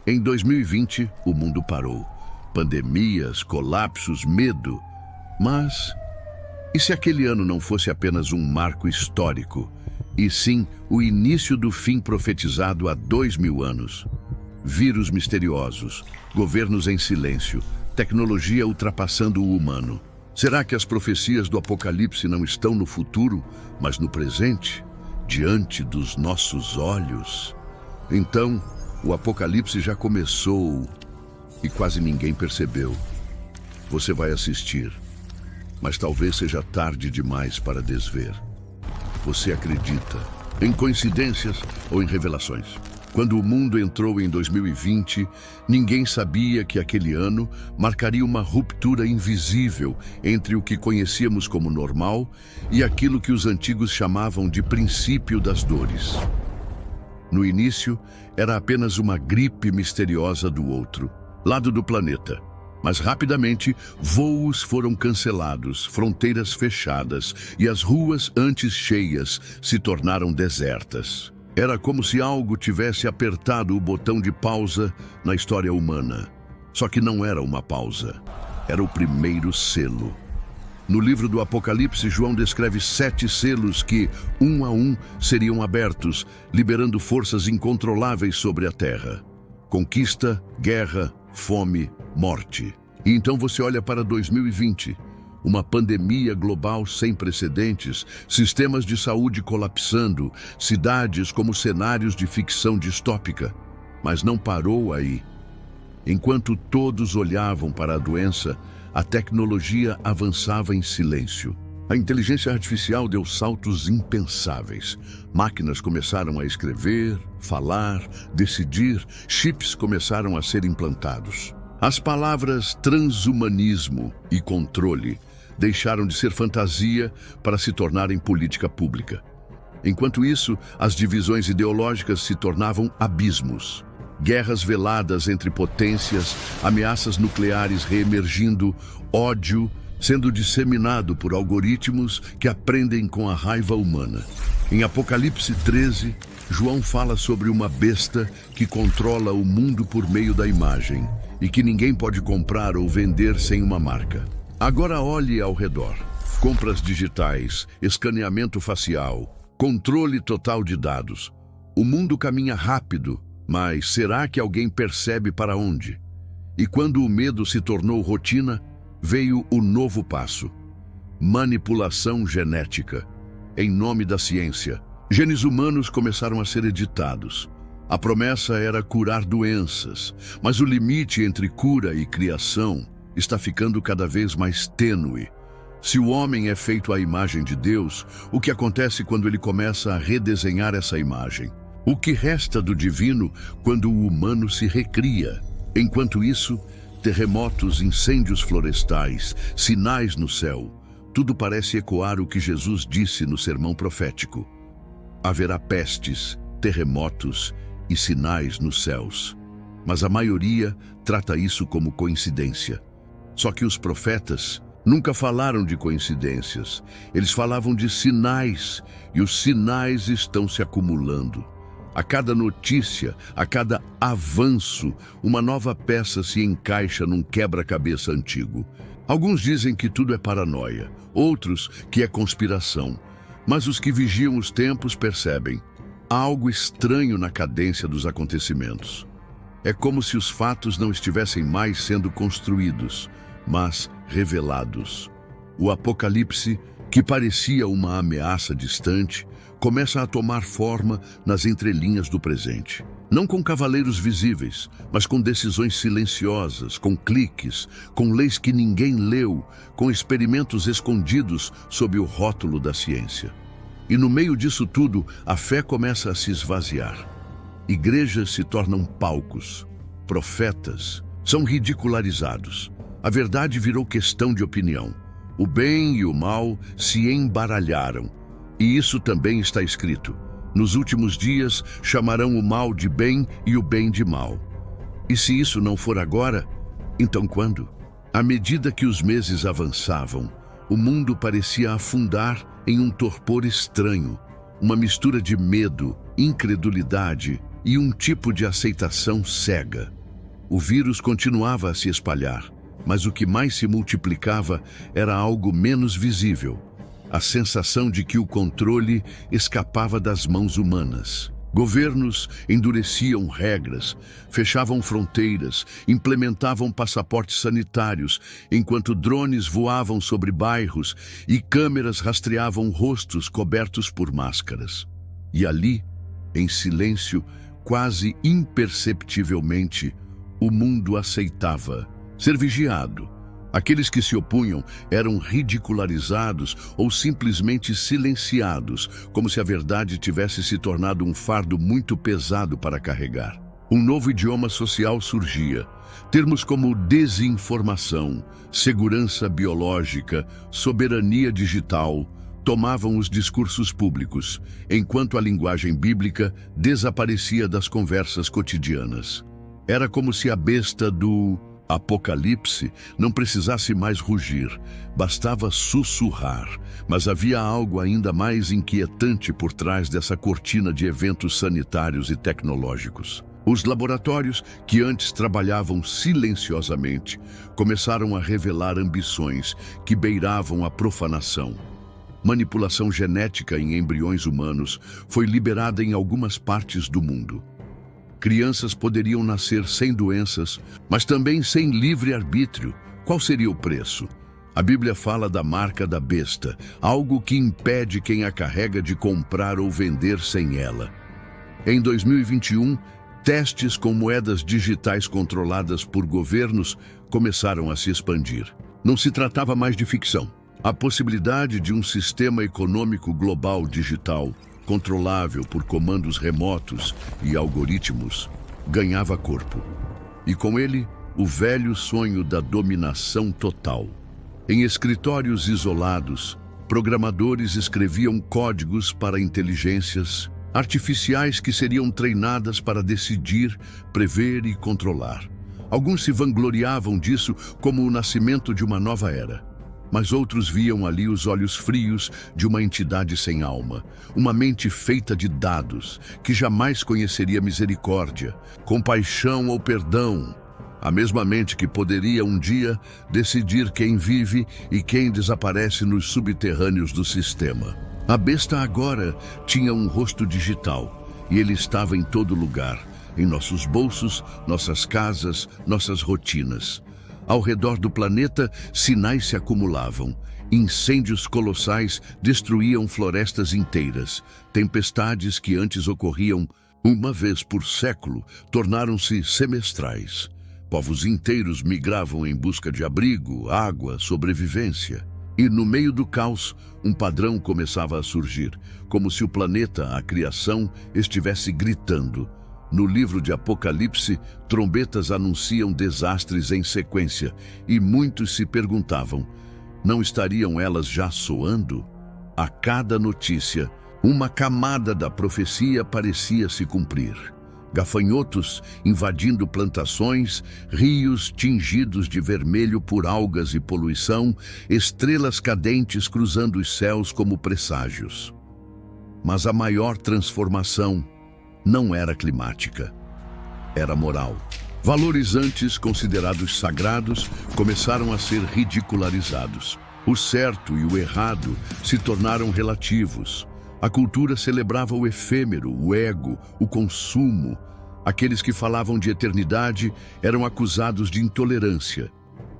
Em 2020, o mundo parou. Pandemias, colapsos, medo. Mas, e se aquele ano não fosse apenas um marco histórico, e sim o início do fim profetizado há 2000 anos? Vírus misteriosos, governos em silêncio, tecnologia ultrapassando o humano. Será que as profecias do Apocalipse não estão no futuro, mas no presente, diante dos nossos olhos? Então, o Apocalipse já começou e quase ninguém percebeu. Você vai assistir, mas talvez seja tarde demais para desver. Você acredita em coincidências ou em revelações? Quando o mundo entrou em 2020, ninguém sabia que aquele ano marcaria uma ruptura invisível entre o que conhecíamos como normal e aquilo que os antigos chamavam de princípio das dores. No início, era apenas uma gripe misteriosa do outro lado do planeta. Mas rapidamente, voos foram cancelados, fronteiras fechadas e as ruas antes cheias se tornaram desertas. Era como se algo tivesse apertado o botão de pausa na história humana. Só que não era uma pausa, era o primeiro selo. No livro do Apocalipse, João descreve 7 selos que, um a um, seriam abertos, liberando forças incontroláveis sobre a terra. Conquista, guerra, fome, morte. E então você olha para 2020, uma pandemia global sem precedentes, sistemas de saúde colapsando, cidades como cenários de ficção distópica. Mas não parou aí. Enquanto todos olhavam para a doença, a tecnologia avançava em silêncio. A inteligência artificial deu saltos impensáveis. Máquinas começaram a escrever, falar, decidir, chips começaram a ser implantados. As palavras transhumanismo e controle deixaram de ser fantasia para se tornarem política pública. Enquanto isso, as divisões ideológicas se tornavam abismos. Guerras veladas entre potências, ameaças nucleares reemergindo, ódio sendo disseminado por algoritmos que aprendem com a raiva humana. Em Apocalipse 13, João fala sobre uma besta que controla o mundo por meio da imagem e que ninguém pode comprar ou vender sem uma marca. Agora olhe ao redor. Compras digitais, escaneamento facial, controle total de dados. O mundo caminha rápido, mas será que alguém percebe para onde? E quando o medo se tornou rotina, veio o novo passo: manipulação genética. Em nome da ciência, genes humanos começaram a ser editados. A promessa era curar doenças, mas o limite entre cura e criação está ficando cada vez mais tênue. Se o homem é feito à imagem de Deus, o que acontece quando ele começa a redesenhar essa imagem? O que resta do divino quando o humano se recria? Enquanto isso, terremotos, incêndios florestais, sinais no céu, tudo parece ecoar o que Jesus disse no sermão profético. Haverá pestes, terremotos e sinais nos céus. Mas a maioria trata isso como coincidência. Só que os profetas nunca falaram de coincidências. Eles falavam de sinais, e os sinais estão se acumulando. A cada notícia, a cada avanço, uma nova peça se encaixa num quebra-cabeça antigo. Alguns dizem que tudo é paranoia, outros que é conspiração. Mas os que vigiam os tempos percebem: há algo estranho na cadência dos acontecimentos. É como se os fatos não estivessem mais sendo construídos, mas revelados. O Apocalipse, que parecia uma ameaça distante, começa a tomar forma nas entrelinhas do presente. Não com cavaleiros visíveis, mas com decisões silenciosas, com cliques, com leis que ninguém leu, com experimentos escondidos sob o rótulo da ciência. E no meio disso tudo, a fé começa a se esvaziar. Igrejas se tornam palcos, profetas são ridicularizados. A verdade virou questão de opinião. O bem e o mal se embaralharam. E isso também está escrito: nos últimos dias chamarão o mal de bem e o bem de mal. E se isso não for agora, então quando? À medida que os meses avançavam, o mundo parecia afundar em um torpor estranho, uma mistura de medo, incredulidade e um tipo de aceitação cega. O vírus continuava a se espalhar, mas o que mais se multiplicava era algo menos visível: a sensação de que o controle escapava das mãos humanas. Governos endureciam regras, fechavam fronteiras, implementavam passaportes sanitários, enquanto drones voavam sobre bairros e câmeras rastreavam rostos cobertos por máscaras. E ali, em silêncio, quase imperceptivelmente, o mundo aceitava ser vigiado. Aqueles que se opunham eram ridicularizados ou simplesmente silenciados, como se a verdade tivesse se tornado um fardo muito pesado para carregar. Um novo idioma social surgia. Termos como desinformação, segurança biológica, soberania digital tomavam os discursos públicos, enquanto a linguagem bíblica desaparecia das conversas cotidianas. Era como se a besta do Apocalipse não precisasse mais rugir, bastava sussurrar. Mas havia algo ainda mais inquietante por trás dessa cortina de eventos sanitários e tecnológicos. Os laboratórios, que antes trabalhavam silenciosamente, começaram a revelar ambições que beiravam a profanação. Manipulação genética em embriões humanos foi liberada em algumas partes do mundo. Crianças poderiam nascer sem doenças, mas também sem livre-arbítrio. Qual seria o preço? A Bíblia fala da marca da besta, algo que impede quem a carrega de comprar ou vender sem ela. Em 2021, testes com moedas digitais controladas por governos começaram a se expandir. Não se tratava mais de ficção. A possibilidade de um sistema econômico global digital, controlável por comandos remotos e algoritmos, ganhava corpo. E com ele, o velho sonho da dominação total. Em escritórios isolados, programadores escreviam códigos para inteligências artificiais que seriam treinadas para decidir, prever e controlar. Alguns se vangloriavam disso como o nascimento de uma nova era. Mas outros viam ali os olhos frios de uma entidade sem alma, uma mente feita de dados, que jamais conheceria misericórdia, compaixão ou perdão. A mesma mente que poderia um dia decidir quem vive e quem desaparece nos subterrâneos do sistema. A besta agora tinha um rosto digital e ele estava em todo lugar, em nossos bolsos, nossas casas, nossas rotinas. Ao redor do planeta, sinais se acumulavam. Incêndios colossais destruíam florestas inteiras. Tempestades que antes ocorriam uma vez por século tornaram-se semestrais. Povos inteiros migravam em busca de abrigo, água, sobrevivência. E no meio do caos, um padrão começava a surgir, como se o planeta, a criação, estivesse gritando. No livro de Apocalipse, trombetas anunciam desastres em sequência, e muitos se perguntavam: não estariam elas já soando? A cada notícia, uma camada da profecia parecia se cumprir. Gafanhotos invadindo plantações, rios tingidos de vermelho por algas e poluição, estrelas cadentes cruzando os céus como presságios. Mas a maior transformação não era climática, era moral. Valores antes considerados sagrados começaram a ser ridicularizados. O certo e o errado se tornaram relativos. A cultura celebrava o efêmero, o ego, o consumo. Aqueles que falavam de eternidade eram acusados de intolerância.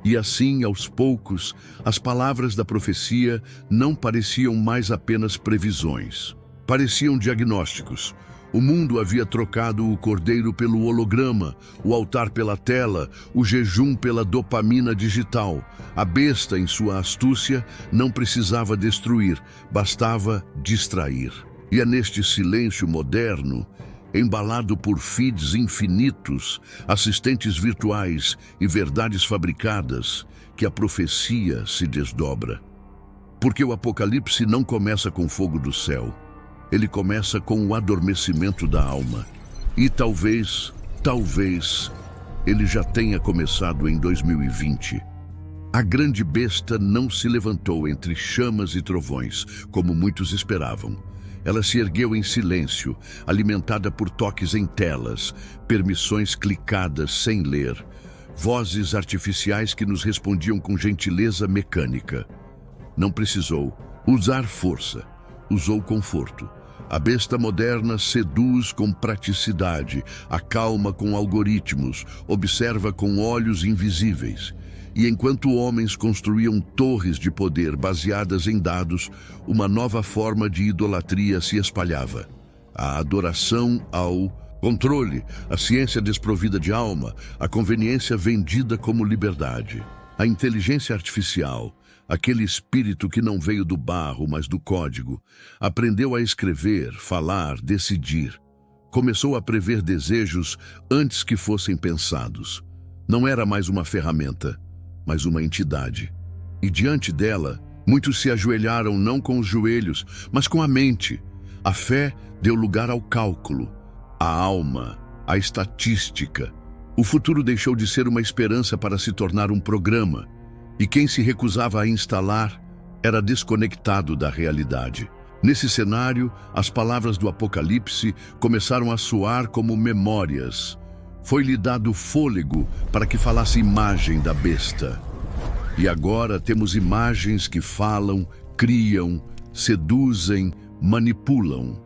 E assim, aos poucos, as palavras da profecia não pareciam mais apenas previsões. Pareciam diagnósticos. O mundo havia trocado o cordeiro pelo holograma, o altar pela tela, o jejum pela dopamina digital. A besta, em sua astúcia, não precisava destruir, bastava distrair. E é neste silêncio moderno, embalado por feeds infinitos, assistentes virtuais e verdades fabricadas, que a profecia se desdobra. Porque o Apocalipse não começa com fogo do céu. Ele começa com o adormecimento da alma. E talvez, ele já tenha começado em 2020. A grande besta não se levantou entre chamas e trovões, como muitos esperavam. Ela se ergueu em silêncio, alimentada por toques em telas, permissões clicadas sem ler, vozes artificiais que nos respondiam com gentileza mecânica. Não precisou usar força, usou conforto. A besta moderna seduz com praticidade, acalma com algoritmos, observa com olhos invisíveis. E enquanto homens construíam torres de poder baseadas em dados, uma nova forma de idolatria se espalhava. A adoração ao controle, a ciência desprovida de alma, a conveniência vendida como liberdade. A inteligência artificial, aquele espírito que não veio do barro, mas do código, aprendeu a escrever, falar, decidir. Começou a prever desejos antes que fossem pensados. Não era mais uma ferramenta, mas uma entidade. E diante dela, muitos se ajoelharam não com os joelhos, mas com a mente. A fé deu lugar ao cálculo, à alma, à estatística. O futuro deixou de ser uma esperança para se tornar um programa. E quem se recusava a instalar era desconectado da realidade. Nesse cenário, as palavras do Apocalipse começaram a soar como memórias. Foi-lhe dado fôlego para que falasse imagem da besta. E agora temos imagens que falam, criam, seduzem, manipulam.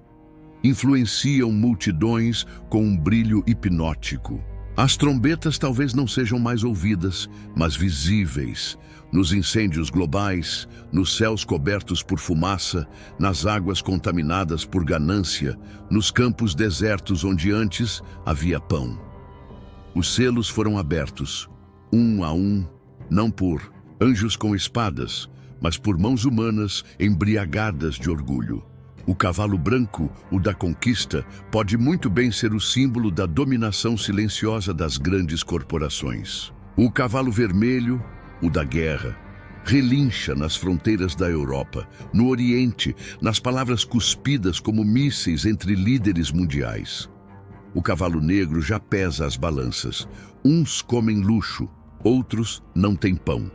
Influenciam multidões com um brilho hipnótico. As trombetas talvez não sejam mais ouvidas, mas visíveis. Nos incêndios globais, nos céus cobertos por fumaça, nas águas contaminadas por ganância, nos campos desertos onde antes havia pão. Os selos foram abertos, um a um, não por anjos com espadas, mas por mãos humanas embriagadas de orgulho. O cavalo branco, o da conquista, pode muito bem ser o símbolo da dominação silenciosa das grandes corporações. O cavalo vermelho, o da guerra, relincha nas fronteiras da Europa, no Oriente, nas palavras cuspidas como mísseis entre líderes mundiais. O cavalo negro já pesa as balanças. Uns comem luxo, outros não têm pão.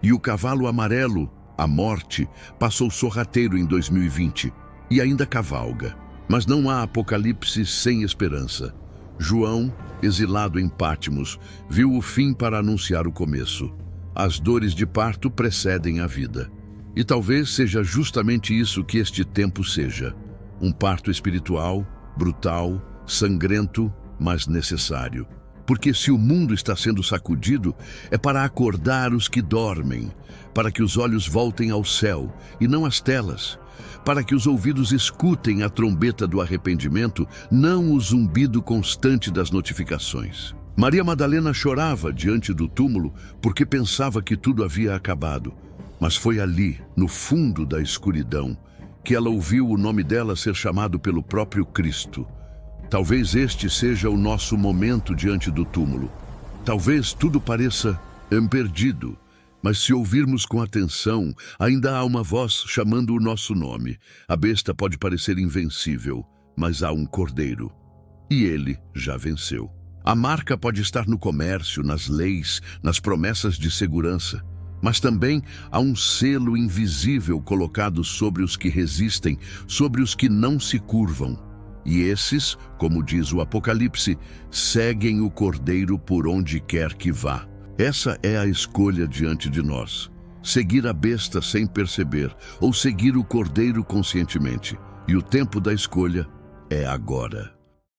E o cavalo amarelo, a morte, passou sorrateiro em 2020 e ainda cavalga. Mas não há apocalipse sem esperança. João, exilado em Patmos, viu o fim para anunciar o começo. As dores de parto precedem a vida. E talvez seja justamente isso que este tempo seja. Um parto espiritual, brutal, sangrento, mas necessário. Porque se o mundo está sendo sacudido, é para acordar os que dormem, para que os olhos voltem ao céu e não às telas, para que os ouvidos escutem a trombeta do arrependimento, não o zumbido constante das notificações. Maria Madalena chorava diante do túmulo porque pensava que tudo havia acabado. Mas foi ali, no fundo da escuridão, que ela ouviu o nome dela ser chamado pelo próprio Cristo. Talvez este seja o nosso momento diante do túmulo. Talvez tudo pareça perdido, mas se ouvirmos com atenção, ainda há uma voz chamando o nosso nome. A besta pode parecer invencível, mas há um cordeiro. E ele já venceu. A marca pode estar no comércio, nas leis, nas promessas de segurança. Mas também há um selo invisível colocado sobre os que resistem, sobre os que não se curvam. E esses, como diz o Apocalipse, seguem o Cordeiro por onde quer que vá. Essa é a escolha diante de nós. Seguir a besta sem perceber, ou seguir o Cordeiro conscientemente. E o tempo da escolha é agora.